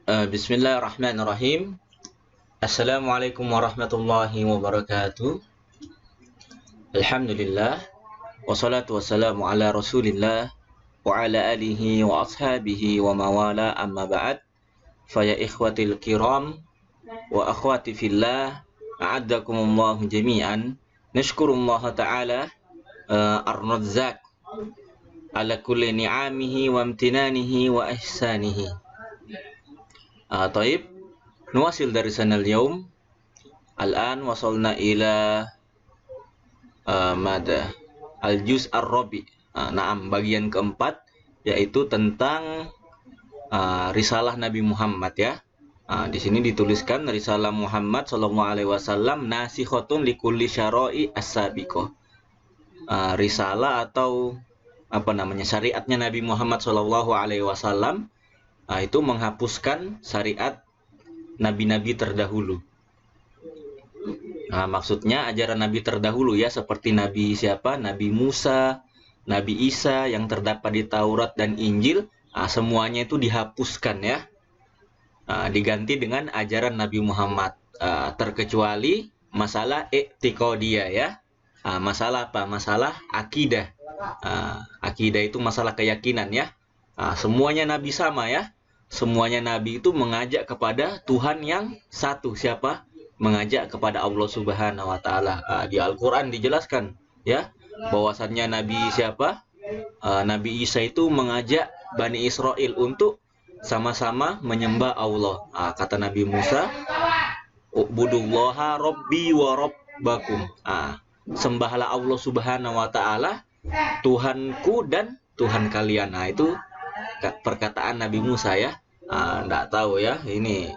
Bismillahirrahmanirrahim. Assalamualaikum warahmatullahi wabarakatuh. Alhamdulillah. Wassalatu wassalamu ala rasulillah wa ala alihi wa ashabihi wa mawala amma ba'd. Faya ikhwatil kiram wa akhwati fillah, a'addakumullahu jami'an. Nashkurullaha ta'ala ar-razzaq ala kulli ni'amihi wa amtinanihi wa ihsanihi. Taib, nuwasil dari sana al-yawm. Al-an wasalna ila mada al-juz ar-rabi. Naam, bagian keempat, yaitu tentang risalah Nabi Muhammad ya. Di sini dituliskan risalah Muhammad sallallahu alaihi wasallam nasikhatun likulli syara'i as-sabiqah. Risalah atau syariatnya Nabi Muhammad sallallahu alaihi wasallam itu menghapuskan syariat nabi-nabi terdahulu. Maksudnya ajaran nabi terdahulu ya, seperti Nabi siapa? Nabi Musa, Nabi Isa yang terdapat di Taurat dan Injil, semuanya itu dihapuskan ya. Diganti dengan ajaran Nabi Muhammad, terkecuali masalah i'tiqadiyah ya. Masalah apa? Masalah akidah. Akidah itu masalah keyakinan ya. Semuanya nabi sama ya. Semuanya nabi itu mengajak kepada Tuhan yang satu. Siapa? Mengajak kepada Allah Subhanahu wa taala. Di Al-Qur'an dijelaskan ya, bahwasannya nabi siapa? Nabi Isa itu mengajak Bani Israel untuk sama-sama menyembah Allah. Kata Nabi Musa, "Ubudullaha rabbi wa rabbakum." Sembahlah Allah Subhanahu wa taala, Tuhanku dan Tuhan kalian. Itu perkataan Nabi Musa ya. Nggak tahu ya, ini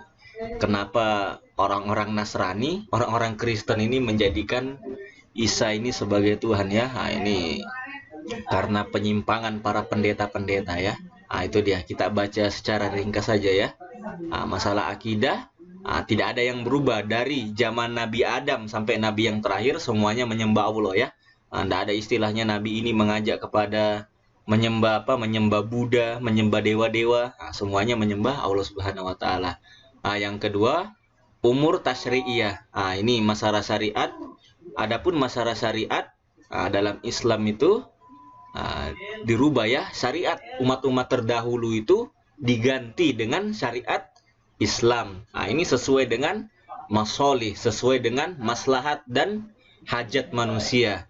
kenapa orang-orang Nasrani, orang-orang Kristen ini menjadikan Isa ini sebagai Tuhan ya. Ini karena penyimpangan para pendeta-pendeta ya. Itu dia, kita baca secara ringkas saja ya. Masalah akidah, tidak ada yang berubah dari zaman Nabi Adam sampai Nabi yang terakhir, semuanya menyembah Allah ya. Tidak ada istilahnya Nabi ini mengajak kepada menyembah Buddha, menyembah dewa-dewa. Semuanya menyembah Allah Subhanahu wa taala. Yang kedua, umur tasyri'iyah. Ini masalah syariat. Adapun masalah syariat dalam Islam itu dirubah ya. Syariat umat-umat terdahulu itu diganti dengan syariat Islam. Ini sesuai dengan masolih, sesuai dengan maslahat dan hajat manusia.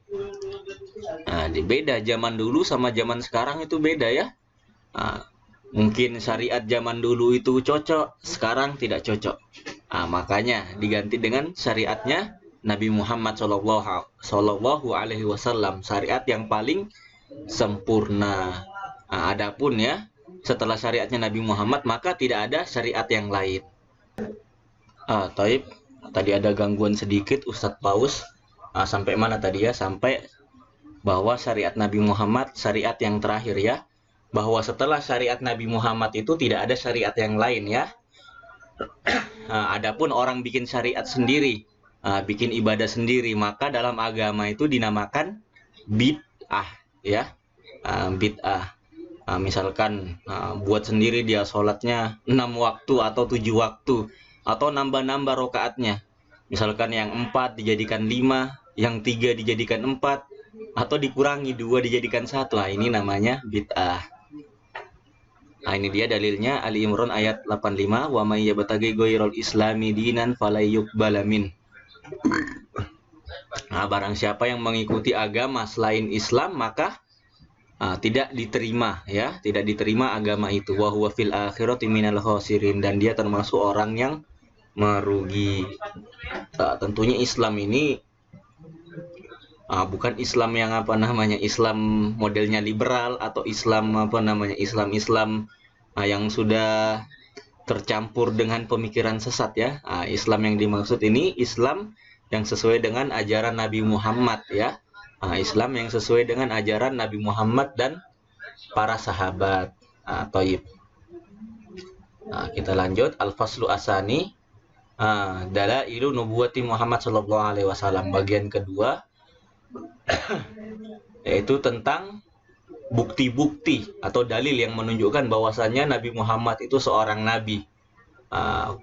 Beda zaman dulu sama zaman sekarang itu beda ya. Mungkin syariat zaman dulu itu cocok, sekarang tidak cocok. Makanya diganti dengan syariatnya Nabi Muhammad Shallallahu Alaihi Wasallam, syariat yang paling sempurna. Adapun ya, setelah syariatnya Nabi Muhammad maka tidak ada syariat yang lain. Taib, tadi ada gangguan sedikit Ustadz Paus. Sampai mana tadi ya? Sampai bahwa syariat Nabi Muhammad syariat yang terakhir ya. Bahwa setelah syariat Nabi Muhammad itu tidak ada syariat yang lain ya. Adapun orang bikin syariat sendiri, bikin ibadah sendiri, maka dalam agama itu dinamakan bid'ah ya. Bid'ah. Misalkan buat sendiri dia sholatnya 6 waktu atau 7 waktu, atau nambah-nambah rokaatnya. Misalkan yang 4 dijadikan 5, yang 3 dijadikan 4, atau dikurangi 2 dijadikan 1. Ini namanya bid'ah. Ini dia dalilnya, Ali Imran ayat 85, wa may yabtaghi ghairal islami dinan falayuqbala min. Barang siapa yang mengikuti agama selain Islam maka tidak diterima ya, tidak diterima agama itu. Wa huwa fil akhirati minal khasirin, dan dia termasuk orang yang merugi. Tentunya Islam ini bukan Islam yang Islam modelnya liberal, atau Islam Islam yang sudah tercampur dengan pemikiran sesat ya. Islam yang dimaksud ini Islam yang sesuai dengan ajaran Nabi Muhammad ya. Islam yang sesuai dengan ajaran Nabi Muhammad dan para sahabat. Thayyib. Kita lanjut, Al-Faslu Asani, Dalailu Nubuwati Muhammad sallallahu alaihi wasallam, bagian kedua, yaitu tentang bukti-bukti atau dalil yang menunjukkan bahwasannya Nabi Muhammad itu seorang nabi.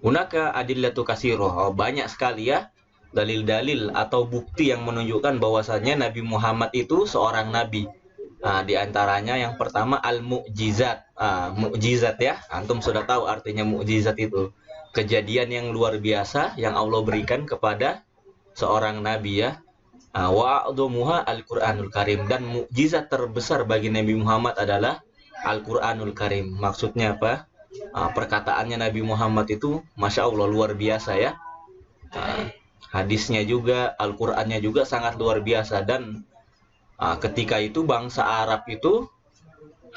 Hunaka adillatu katsiroh, banyak sekali ya dalil-dalil atau bukti yang menunjukkan bahwasannya Nabi Muhammad itu seorang nabi. Di antaranya yang pertama al-mu'jizat. Mukjizat ya, antum sudah tahu artinya mukjizat itu. Kejadian yang luar biasa yang Allah berikan kepada seorang nabi ya. Wa a'dhamuha Al-Qur'anul Karim, dan mukjizat terbesar bagi Nabi Muhammad adalah Al-Qur'anul Karim. Maksudnya apa? Perkataannya Nabi Muhammad itu Masya Allah luar biasa ya. Hadisnya juga, Al-Qur'annya juga sangat luar biasa. Dan ketika itu bangsa Arab itu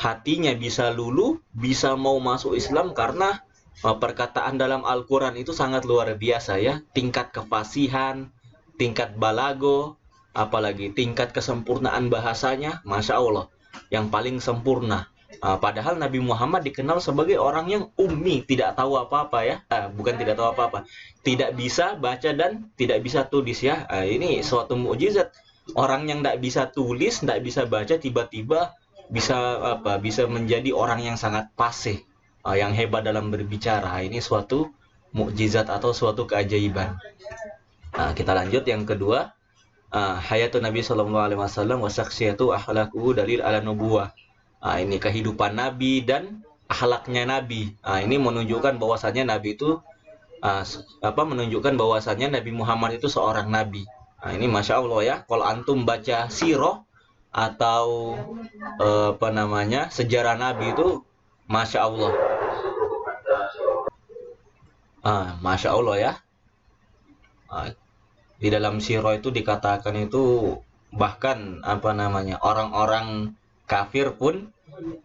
hatinya bisa luluh, bisa mau masuk Islam karena perkataan dalam Al-Quran itu sangat luar biasa ya. Tingkat kefasihan, tingkat balago, apalagi tingkat kesempurnaan bahasanya, Masya Allah, yang paling sempurna. Padahal Nabi Muhammad dikenal sebagai orang yang ummi, tidak tahu apa-apa ya. Bukan tidak tahu apa-apa, tidak bisa baca dan tidak bisa tulis ya. Ini suatu mukjizat. Orang yang tidak bisa tulis, tidak bisa baca, tiba-tiba bisa menjadi orang yang sangat fasih, yang hebat dalam berbicara. Ini suatu mukjizat atau suatu keajaiban. Kita lanjut yang kedua. Hayatun Nabi Sallallahu Alaihi Wasallam wa syakhsiyatu akhlaquhu dalil ala nubuwah. Ini kehidupan Nabi dan akhlaknya Nabi. Ini menunjukkan bahwasannya Nabi itu menunjukkan bahwasannya Nabi Muhammad itu seorang Nabi. Ini Masya Allah ya. Kalau antum baca sirah atau sejarah Nabi itu Masya Allah. Masya Allah ya. Di dalam sirah itu dikatakan itu bahkan orang-orang kafir pun,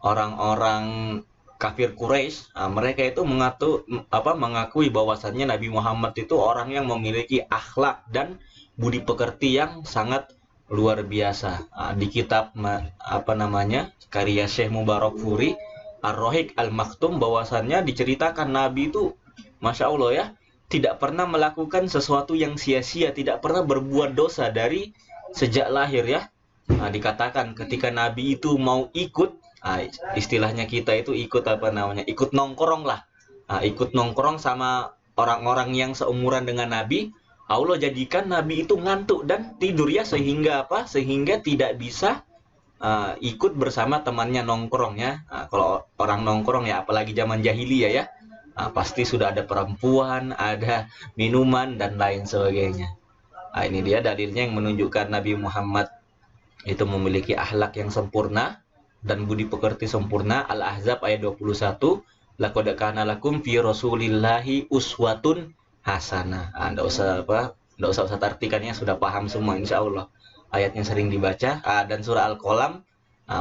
orang-orang kafir Quraisy, mereka itu mengakui bahwasannya Nabi Muhammad itu orang yang memiliki akhlak dan budi pekerti yang sangat luar biasa. Di kitab karya Syekh Mubarakfuri Ar-Rahiq Al-Maktum, bahwasannya diceritakan Nabi itu Masya Allah ya, tidak pernah melakukan sesuatu yang sia-sia, tidak pernah berbuat dosa dari sejak lahir ya. Dikatakan ketika Nabi itu mau ikut, istilahnya kita itu ikut ikut nongkrong lah. Ikut nongkrong sama orang-orang yang seumuran dengan Nabi, Allah jadikan Nabi itu ngantuk dan tidur ya, sehingga tidak bisa ikut bersama temannya nongkrong ya. Kalau orang nongkrong ya, apalagi zaman jahiliyah ya, pasti sudah ada perempuan, ada minuman dan lain sebagainya. Ini dia dalilnya yang menunjukkan Nabi Muhammad itu memiliki akhlak yang sempurna dan budi pekerti sempurna. Al-Ahzab ayat 21, laqad kana lakum fi Rasulillahi uswatun hasanah. Enggak usah artikannya, sudah paham semua insya Allah. Ayatnya sering dibaca. Dan surah Al-Qalam,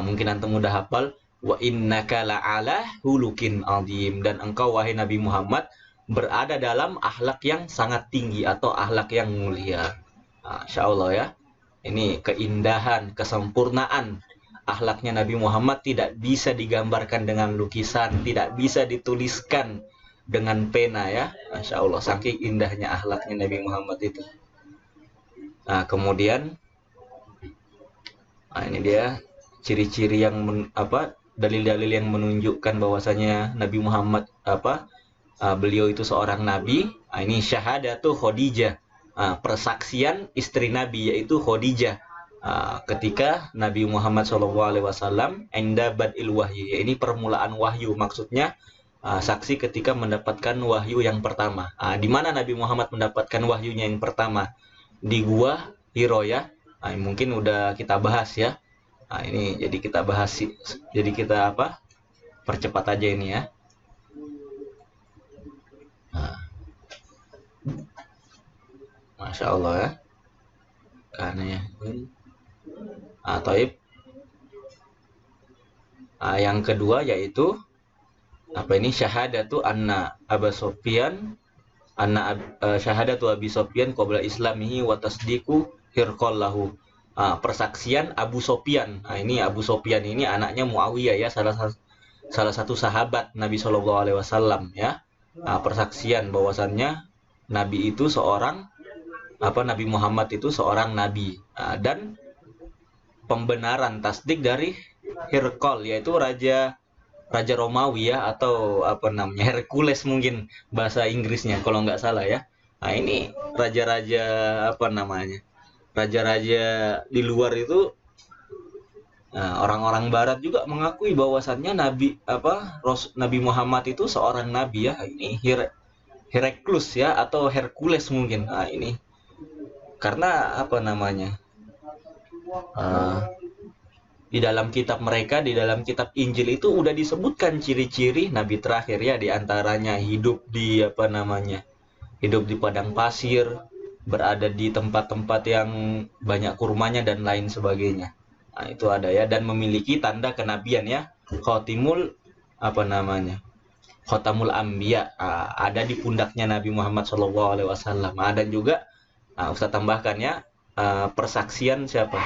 mungkin antum udah hafal. Wa innaka la'ala hulukin azim, dan engkau wahai Nabi Muhammad berada dalam akhlak yang sangat tinggi atau akhlak yang mulia. Insya Allah ya. Ini keindahan, kesempurnaan akhlaknya Nabi Muhammad tidak bisa digambarkan dengan lukisan, tidak bisa dituliskan dengan pena ya. Masya Allah, saking indahnya akhlaknya Nabi Muhammad itu. Kemudian ini dia ciri-ciri yang dalil-dalil yang menunjukkan bahwasanya Nabi Muhammad beliau itu seorang nabi. Ini syahadatu Khadijah, persaksian istri Nabi yaitu Khadijah ketika Nabi Muhammad SAW inda badil wahyi. Ini permulaan wahyu, maksudnya saksi ketika mendapatkan wahyu yang pertama. Di mana Nabi Muhammad mendapatkan wahyunya yang pertama? Di Gua Hiro ya. Mungkin udah kita bahas ya. Ini jadi kita bahas, jadi kita percepat aja ini ya. Masya Allah ya. Karena ya. Taib. Yang kedua yaitu syahadatu anna Abu Sufyan syahadatu Abi Sufyan qabla islamihi wa tasdiqu hirqallahu. Persaksian Abu Sufyan. Ini Abu Sufyan ini anaknya Muawiyah ya, salah satu sahabat Nabi Shallallahu Alaihi Wasallam ya. Persaksian bahwasannya Nabi itu seorang Nabi Muhammad itu seorang nabi, dan pembenaran tasdik dari Hirqal, yaitu raja Raja Romawi ya, atau apa namanya, Hercules mungkin bahasa Inggrisnya kalau nggak salah ya. Nah ini raja-raja apa namanya, raja-raja di luar itu, orang-orang Barat juga mengakui bahwasannya Nabi Muhammad itu seorang nabi ya. Ini Hercules ya, atau Hercules mungkin. Nah ini karena apa namanya, eh, di dalam kitab mereka, di dalam kitab Injil itu udah disebutkan ciri-ciri nabi terakhir ya, di antaranya hidup di apa namanya, hidup di padang pasir, berada di tempat-tempat yang banyak kurmanya dan lain sebagainya. Nah, itu ada ya, dan memiliki tanda kenabian ya. Khotimul apa namanya? Khotamul Anbiya, ada di pundaknya Nabi Muhammad SAW. Dan juga Ustaz tambahkan ya, persaksian siapa?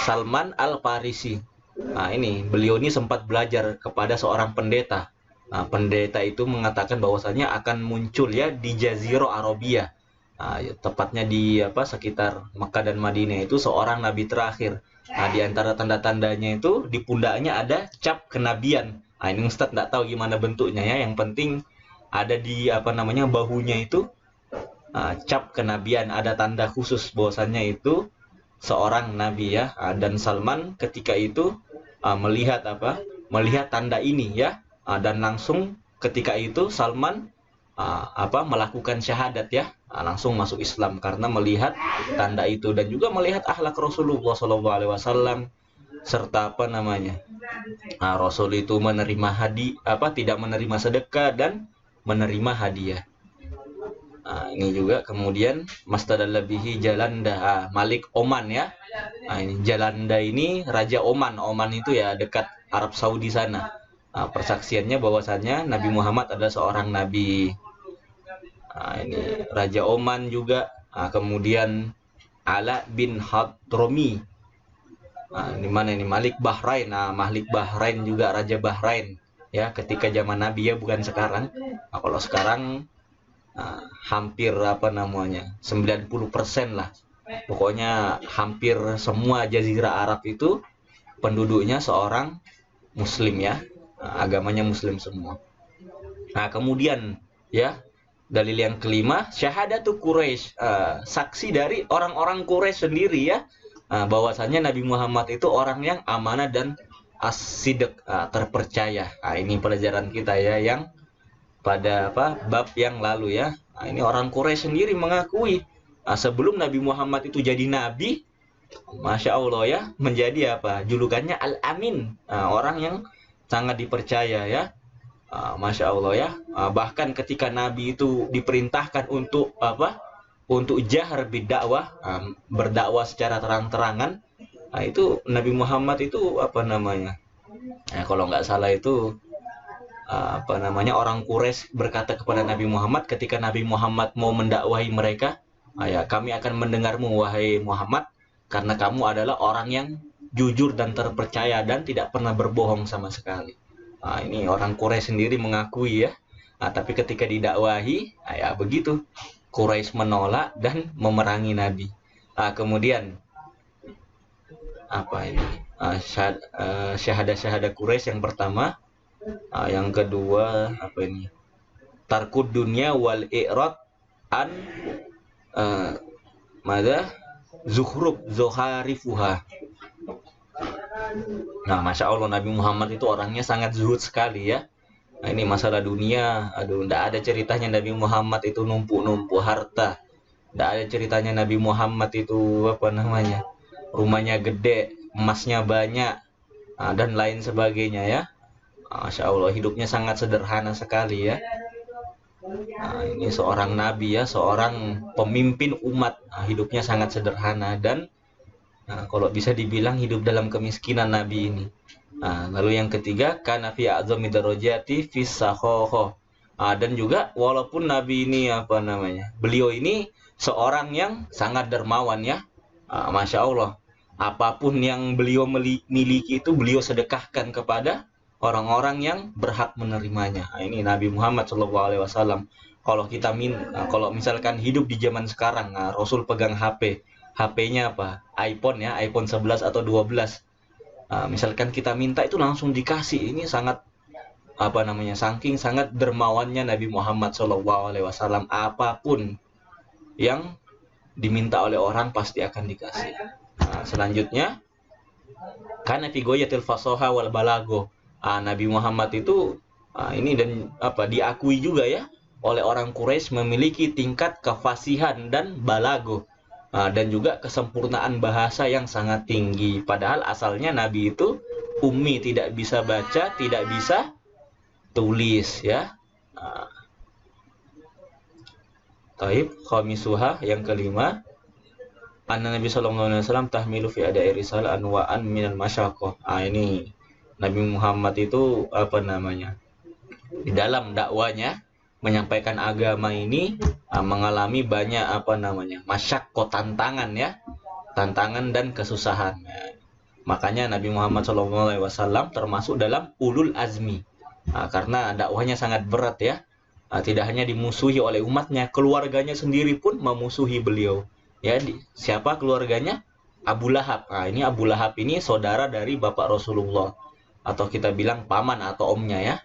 Salman Al-Farisi. Nah, ini beliau ini sempat belajar kepada seorang pendeta. Nah, pendeta itu mengatakan bahwasanya akan muncul ya di Jazirah Arabia. Nah, tepatnya di sekitar Makkah dan Madinah itu seorang nabi terakhir. Nah, di antara tanda-tandanya itu di pundaknya ada cap kenabian. Nah, ini Ustadz nggak tahu gimana bentuknya ya. Yang penting ada di bahunya itu, cap kenabian, ada tanda khusus bahwasannya itu seorang nabi ya. Dan Salman ketika itu melihat tanda ini ya, dan langsung ketika itu Salman melakukan syahadat ya, langsung masuk Islam karena melihat tanda itu, dan juga melihat akhlak Rasulullah SAW, serta Rasul itu menerima tidak menerima sedekah dan menerima hadiah. Ini juga kemudian Mastadalla bihi Jalanda, Malik Oman ya. Ini Jalanda ini Raja Oman. Oman itu ya dekat Arab Saudi sana. Persaksiannya bahwasannya Nabi Muhammad adalah seorang nabi. Ini Raja Oman juga. Kemudian Ala bin Hadrami. Ini mana ini, Malik Bahrain. Malik Bahrain juga Raja Bahrain ya, ketika zaman Nabi ya, bukan sekarang. Kalau sekarang hampir 90% lah. Pokoknya hampir semua jazirah Arab itu penduduknya seorang muslim ya. Agamanya muslim semua. Nah, kemudian ya, dalil yang kelima, syahadatu Quraisy, saksi dari orang-orang Quraisy sendiri ya, bahwasanya Nabi Muhammad itu orang yang amanah dan as-sidq, terpercaya. Ini pelajaran kita ya, yang pada bab yang lalu ya. Ini orang Quraisy sendiri mengakui sebelum Nabi Muhammad itu jadi nabi, Masya Allah ya, menjadi julukannya Al-Amin, orang yang sangat dipercaya ya. Masya Allah ya. Bahkan ketika Nabi itu diperintahkan untuk untuk jahar bidakwah, berdakwah secara terang-terangan, itu Nabi Muhammad itu kalau nggak salah itu orang Quraisy berkata kepada Nabi Muhammad ketika Nabi Muhammad mau mendakwahi mereka, ya, kami akan mendengarmu wahai Muhammad, karena kamu adalah orang yang jujur dan terpercaya dan tidak pernah berbohong sama sekali. Ini orang Quraisy sendiri mengakui ya. Tapi ketika didakwahi, ya begitu, Quraisy menolak dan memerangi Nabi. Kemudian syahadah Quraisy yang pertama. Yang kedua tarkud dunia wal i'rad an zuhrub zoharifuha. Nah, Masya Allah, Nabi Muhammad itu orangnya sangat zuhud sekali ya. Ini masalah dunia, tidak ada ceritanya Nabi Muhammad itu numpuk-numpuk harta. Tidak ada ceritanya Nabi Muhammad itu rumahnya gede, emasnya banyak, dan lain sebagainya ya. Masya Allah, hidupnya sangat sederhana sekali ya. Ini seorang nabi ya, seorang pemimpin umat. Hidupnya sangat sederhana dan kalau bisa dibilang hidup dalam kemiskinan nabi ini. Lalu yang ketiga, kana fi a'zami darajati fis sakhoho. Dan juga walaupun nabi ini beliau ini seorang yang sangat dermawan ya. Masya Allah, apapun yang beliau miliki itu beliau sedekahkan kepada orang-orang yang berhak menerimanya. Ini Nabi Muhammad SAW. Kalau misalkan hidup di zaman sekarang, Rasul pegang HP-nya iPhone ya, iPhone 11 atau 12. Misalkan kita minta itu langsung dikasih. Ini sangat saking sangat dermawannya Nabi Muhammad SAW, apapun yang diminta oleh orang pasti akan dikasih. Selanjutnya, karena fi goyatil fasoha wal balago. Nabi Muhammad itu ini dan diakui juga ya oleh orang Quraisy memiliki tingkat kefasihan dan balago, dan juga kesempurnaan bahasa yang sangat tinggi. Padahal asalnya Nabi itu ummi, tidak bisa baca, tidak bisa tulis ya. Taib khamisuha, yang kelima, anna Nabi sallallahu alaihi wasallam tahmilu fi ada'i risalah anwa'an minal masyaqqah. Ini Nabi Muhammad itu di dalam dakwanya menyampaikan agama ini mengalami banyak masyaqqah, tantangan ya, tantangan dan kesusahan. Makanya Nabi Muhammad SAW termasuk dalam ulul azmi, karena dakwahnya sangat berat ya. Tidak hanya dimusuhi oleh umatnya, keluarganya sendiri pun memusuhi beliau. Ya, siapa keluarganya? Abu Lahab. Ini Abu Lahab ini saudara dari bapak Rasulullah, atau kita bilang paman atau omnya ya.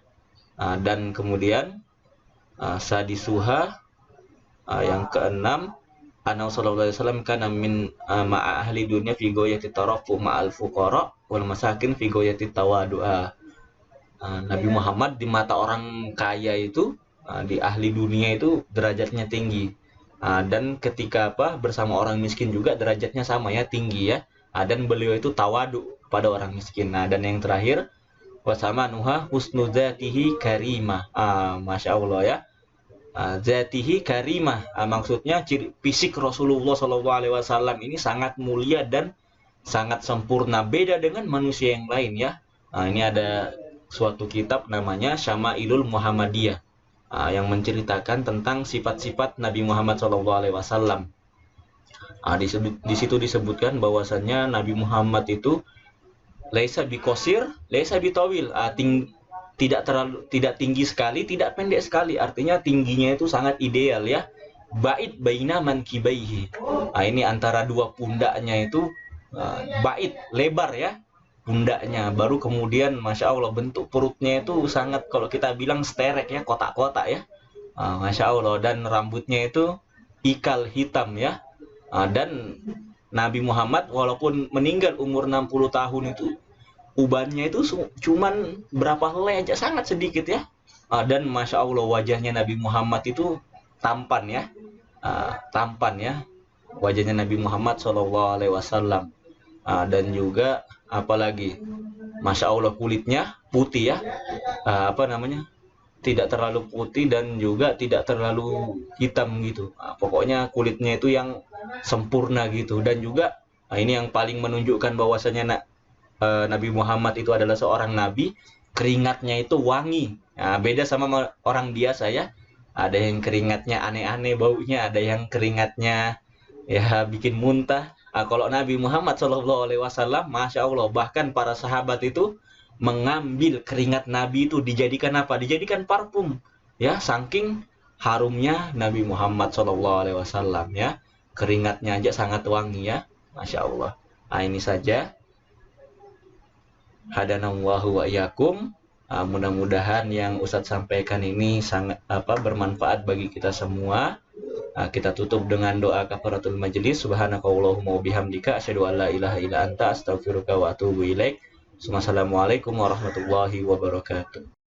Dan kemudian sadisuha, yang keenam, Anna sallallahu alaihi wasallam kana min ma'a ahli dunya fi goyati tarafu ma'al fuqara wal masakin fi goyati tawadu'a. Nabi Muhammad di mata orang kaya itu, di ahli dunia itu derajatnya tinggi, dan ketika bersama orang miskin juga derajatnya sama ya, tinggi ya. Dan beliau itu tawadu pada orang miskin. Dan yang terakhir, wasama nuha husnu zatihi karimah. Masya Allah ya. Zatihi karimah, maksudnya fisik Rasulullah SAW ini sangat mulia dan sangat sempurna, beda dengan manusia yang lain ya. Ini ada suatu kitab namanya Syama'ilul Muhammadiyah, yang menceritakan tentang sifat-sifat Nabi Muhammad SAW. Di situ disebutkan bahwasannya Nabi Muhammad itu laisa biqosir, laisa bitawil, tidak tinggi sekali, tidak pendek sekali. Artinya tingginya itu sangat ideal ya. Bait baina mankibaihi. Ini antara dua pundaknya itu bait, lebar ya pundaknya. Baru kemudian Masya Allah bentuk perutnya itu sangat, kalau kita bilang sterek ya, kotak-kotak ya. Masya Allah. Dan rambutnya itu ikal hitam ya. Dan Nabi Muhammad walaupun meninggal umur 60 tahun itu, ubannya itu cuman berapa helai aja, sangat sedikit ya. Dan Masya Allah wajahnya Nabi Muhammad itu tampan ya. Tampan ya wajahnya Nabi Muhammad SAW. Dan juga apalagi Masya Allah kulitnya putih ya. Tidak terlalu putih dan juga tidak terlalu hitam gitu. Pokoknya kulitnya itu yang sempurna gitu. Dan juga ini yang paling menunjukkan bahwasanya Nabi Muhammad itu adalah seorang nabi, keringatnya itu wangi. Beda sama orang biasa ya. Ada yang keringatnya aneh-aneh baunya, ada yang keringatnya ya bikin muntah. Kalau Nabi Muhammad SAW, Masya Allah, bahkan para sahabat itu mengambil keringat Nabi itu dijadikan apa? Dijadikan parfum ya, saking harumnya Nabi Muhammad SAW ya. Keringatnya aja sangat wangi ya, Masya Allah. Ini saja. Hadanallahu wa iyyakum. Mudah-mudahan yang Ustadz sampaikan ini sangat bermanfaat bagi kita semua. Kita tutup dengan doa kafaratul majelis. Subhanakallahumma wa bihamdika asyhadu an la ilaha illa anta astaghfiruka wa atubu ilaik. Wassalamualaikum warahmatullahi wabarakatuh.